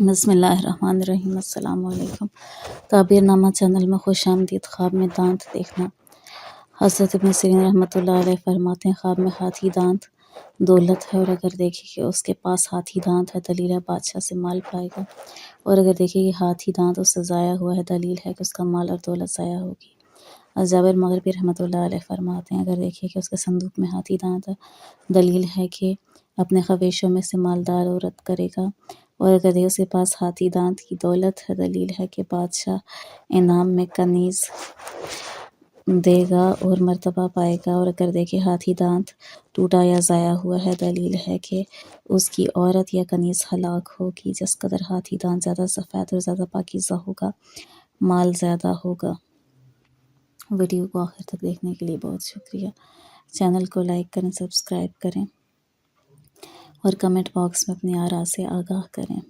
بسم اللہ الرحمن الرحیم۔ السلام علیکم۔ تعبیر نامہ چینل میں خوش آمدید۔ خواب میں دانت دیکھنا۔ حضرت ابن سیرین رحمۃ اللہ علیہ فرماتے ہیں خواب میں ہاتھی دانت دولت ہے، اور اگر دیکھے کہ اس کے پاس ہاتھی دانت ہے دلیل ہے بادشاہ سے مال پائے گا، اور اگر دیکھے کہ ہاتھی دانت اس سے ضائع ہوا ہے دلیل ہے کہ اس کا مال اور دولت ضائع ہوگی۔ جابر مغربی رحمۃ اللہ علیہ فرماتے ہیں اگر دیکھے کہ اس کے صندوق میں ہاتھی دانت ہے دلیل ہے کہ اپنے خویشوں میں سے مالدار عورت کرے گا، اور اگر اس کے پاس ہاتھی دانت کی دولت ہے دلیل ہے کہ بادشاہ انعام میں کنیز دے گا اور مرتبہ پائے گا، اور اگر دیکھے ہاتھی دانت ٹوٹا یا ضائع ہوا ہے دلیل ہے کہ اس کی عورت یا کنیز ہلاک ہوگی۔ جس قدر ہاتھی دانت زیادہ سفید اور زیادہ پاکیزہ ہوگا مال زیادہ ہوگا۔ ویڈیو کو آخر تک دیکھنے کے لیے بہت شکریہ۔ چینل کو لائک کریں، سبسکرائب کریں اور کمنٹ باکس میں اپنی آراء سے آگاہ کریں۔